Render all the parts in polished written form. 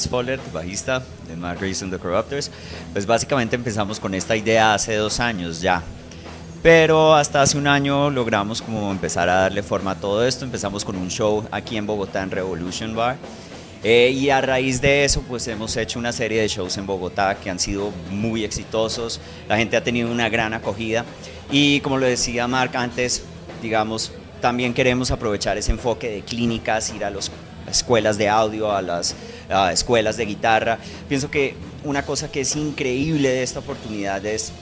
Hans Vollert, bajista de Marc Rizzo and the Corruptors. Pues básicamente empezamos con esta idea hace 2 años ya. Pero hasta hace un año logramos como empezar a darle forma a todo esto. Empezamos con un show aquí en Bogotá en Revolution Bar. Y a raíz de eso pues hemos hecho una serie de shows en Bogotá que han sido muy exitosos. La gente ha tenido una gran acogida. Y como lo decía Marc antes, digamos, también queremos aprovechar ese enfoque de clínicas, ir a las escuelas de audio, a las escuelas de guitarra. Pienso que una cosa que es increíble de esta oportunidad es,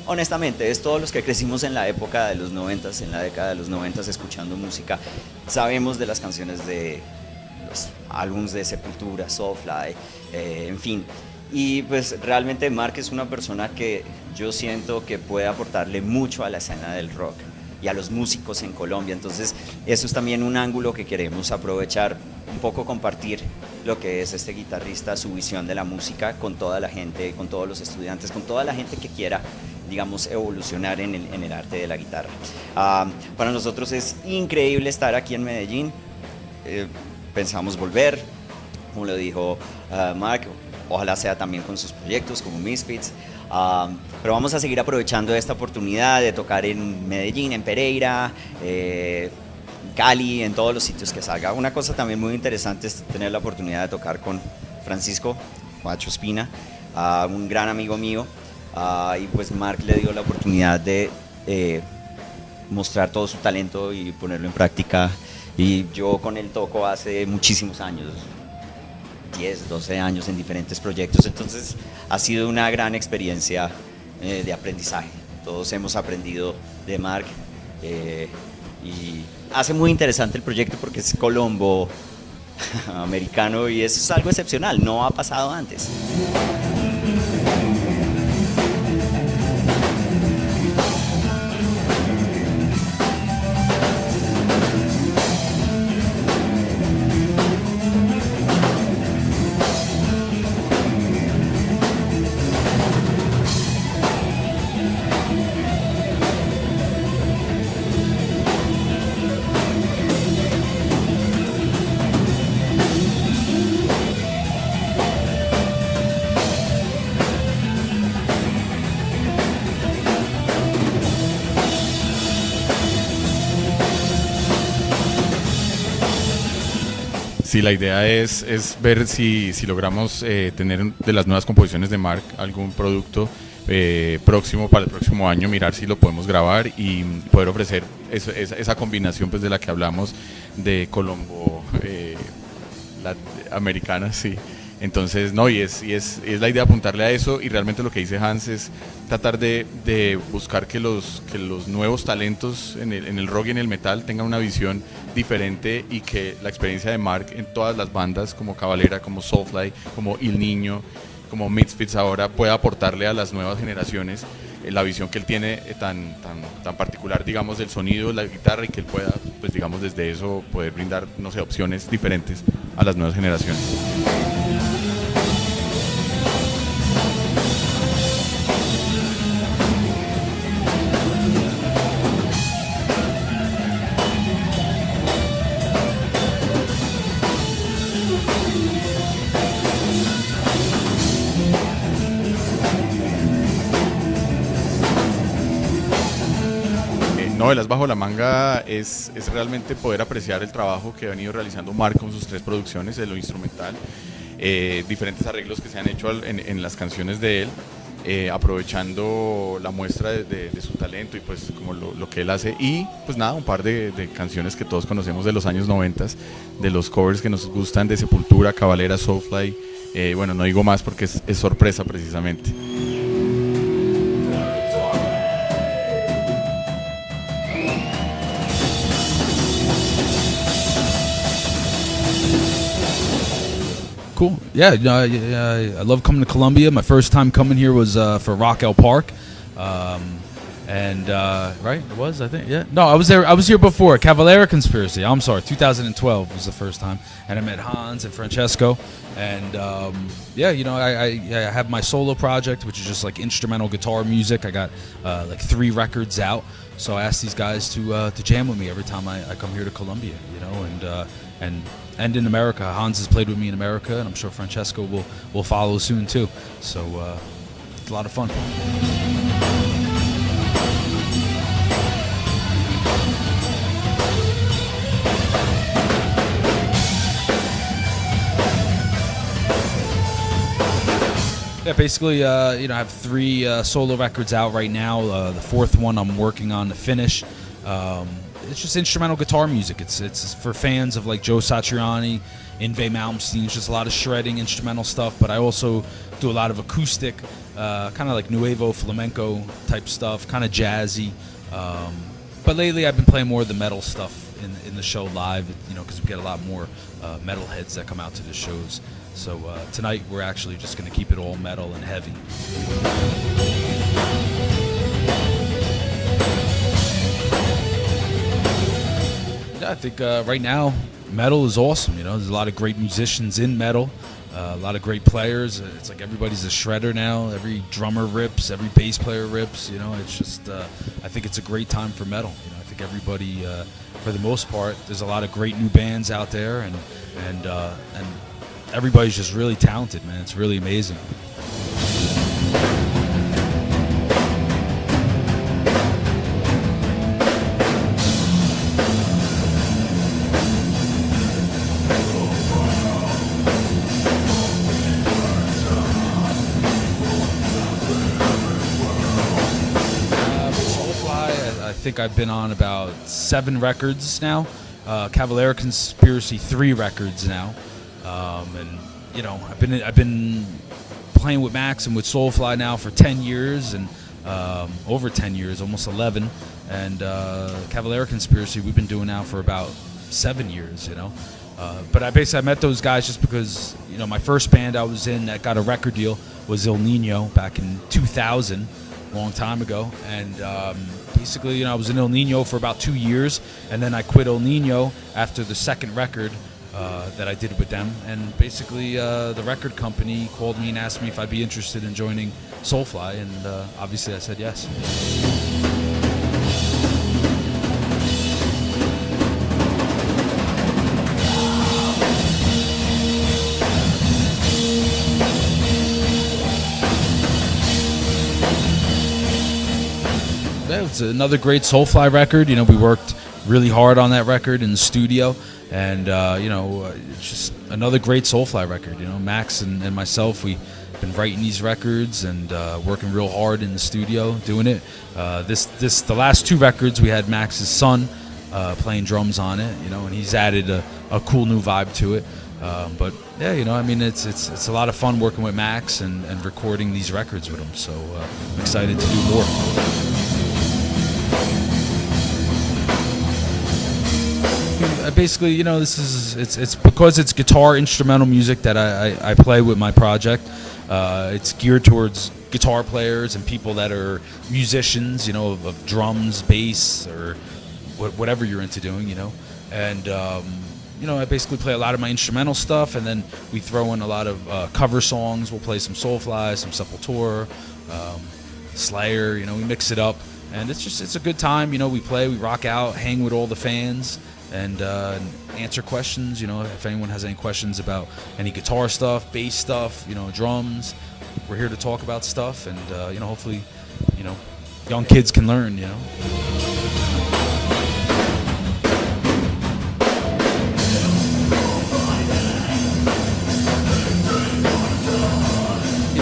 honestamente, es todos los que crecimos en la época de los 90s, en la década de los 90s escuchando música, sabemos de las canciones de los álbumes de Sepultura, Soulfly, en fin. Y pues realmente Marc es una persona que yo siento que puede aportarle mucho a la escena del rock y a los músicos en Colombia. Entonces eso es también un ángulo que queremos aprovechar, un poco compartir lo que es este guitarrista, su visión de la música con toda la gente, con todos los estudiantes, con toda la gente que quiera, digamos, evolucionar en el arte de la guitarra. Para nosotros es increíble estar aquí en Medellín. Pensamos volver, como lo dijo Marc, ojalá sea también con sus proyectos como Misfits, pero vamos a seguir aprovechando esta oportunidad de tocar en Medellín, en Pereira, Cali, en todos los sitios que salga. Una cosa también muy interesante es tener la oportunidad de tocar con Francisco Ospina, un gran amigo mío, y pues Marc le dio la oportunidad de mostrar todo su talento y ponerlo en práctica. Y yo con él toco hace muchísimos años, 10, 12 años en diferentes proyectos, entonces ha sido una gran experiencia de aprendizaje. Todos hemos aprendido de Marc y hace muy interesante el proyecto porque es colombo americano y eso es algo excepcional, no ha pasado antes. Sí, la idea es ver si logramos tener de las nuevas composiciones de Marc algún producto próximo para el próximo año, mirar si lo podemos grabar y poder ofrecer esa combinación pues de la que hablamos de Colombo americana, sí. Entonces, no, y es la idea apuntarle a eso, y realmente lo que dice Hans es tratar de buscar que los nuevos talentos en el rock y en el metal tengan una visión diferente, y que la experiencia de Marc en todas las bandas como Cavalera, como Soulfly, como Il Niño, como Misfits ahora, pueda aportarle a las nuevas generaciones la visión que él tiene tan particular, digamos, del sonido, la guitarra, y que él pueda, pues digamos, desde eso poder brindar, no sé, opciones diferentes a las nuevas generaciones. No, el as bajo la manga es realmente poder apreciar el trabajo que ha venido realizando Marc con sus 3 producciones de lo instrumental, diferentes arreglos que se han hecho en las canciones de él, aprovechando la muestra de su talento y pues como lo que él hace, y pues nada, un par de canciones que todos conocemos de los años 90, de los covers que nos gustan de Sepultura, Cavalera, Soulfly, bueno, no digo más porque es sorpresa precisamente. Cool. Yeah, I love coming to Colombia. My first time coming here was for Rock El Park. Right, it was, I think, yeah. No, I was here before. Cavalera Conspiracy. I'm sorry, 2012 was the first time. And I met Hans and Francesco. And yeah, you know, I have my solo project, which is just like instrumental guitar music. I got like 3 records out. So I asked these guys to jam with me every time I come here to Colombia, you know, and and in America. Hans has played with me in America, and I'm sure Francesco will follow soon too. So it's a lot of fun. Yeah, basically, I have 3 solo records out right now. The 4th one I'm working on to finish. It's just instrumental guitar music. It's for fans of like Joe Satriani, Yngwie Malmsteen. It's just a lot of shredding, instrumental stuff. But I also do a lot of acoustic, kind of like nuevo flamenco type stuff, kind of jazzy. But lately, I've been playing more of the metal stuff in the show live. Because we get a lot more metal heads that come out to the shows. So tonight we're actually just going to keep it all metal and heavy. Yeah, I think right now metal is awesome. There's a lot of great musicians in metal, a lot of great players. It's like everybody's a shredder now. Every drummer rips, every bass player rips. It's just I think it's a great time for metal. I think everybody, for the most part, there's a lot of great new bands out there, and everybody's just really talented, man. It's really amazing. Soulfly, I think I've been on about 7 records now. Cavalera Conspiracy, 3 records now. I've been playing with Max and with Soulfly now for 10 years and over 10 years, almost 11. And Cavalera Conspiracy we've been doing now for about 7 years. But I met those guys just because my first band I was in that got a record deal was El Nino back in 2000, a long time ago. And basically, I was in El Nino for about 2 years, and then I quit El Nino after the second record that I did with them, and basically the record company called me and asked me if I'd be interested in joining Soulfly, and obviously I said yes. Yeah, it's another great Soulfly record. We worked really hard on that record in the studio. And, it's just another great Soulfly record. Max and myself, we've been writing these records and working real hard in the studio doing it. The last 2 records, we had Max's son playing drums on it, and he's added a cool new vibe to it. But, yeah, it's a lot of fun working with Max and recording these records with him. So I'm excited to do more. Basically, it's because it's guitar instrumental music that I play with my project. It's geared towards guitar players and people that are musicians, of drums, bass, or whatever you're into doing, And I basically play a lot of my instrumental stuff, and then we throw in a lot of cover songs. We'll play some Soulfly, some Sepultura, Slayer. We mix it up, and it's a good time. We play, we rock out, hang with all the fans. And answer questions, if anyone has any questions about any guitar stuff, bass stuff, drums. We're here to talk about stuff, and hopefully, young kids can learn,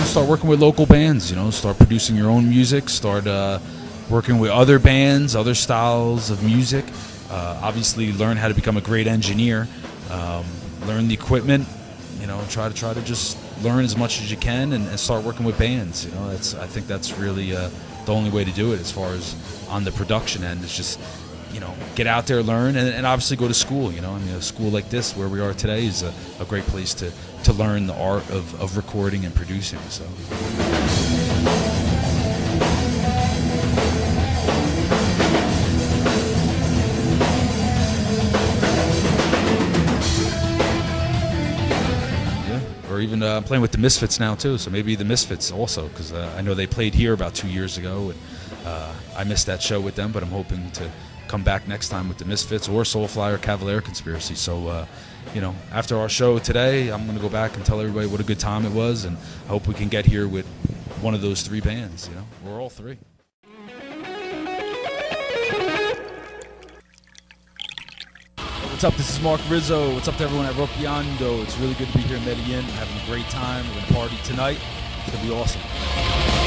Start working with local bands, start producing your own music, start working with other bands, other styles of music. Obviously, learn how to become a great engineer. Learn the equipment. Try to just learn as much as you can and start working with bands. I think that's really the only way to do it as far as on the production end. It's just get out there, learn, and obviously go to school. A school like this where we are today is a great place to learn the art of recording and producing. So. Or even I'm playing with the Misfits now too, so maybe the Misfits also, because I know they played here about 2 years ago, and I missed that show with them, but I'm hoping to come back next time with the Misfits or Soulfly or Cavalera Conspiracy. So, you know, after our show today, I'm going to go back and tell everybody what a good time it was, and I hope we can get here with one of those three bands, you know, or all three. What's up? This is Marc Rizzo. What's up to everyone at Roqueando? It's really good to be here in Medellin. We're having a great time. We're going to party tonight. It's going to be awesome.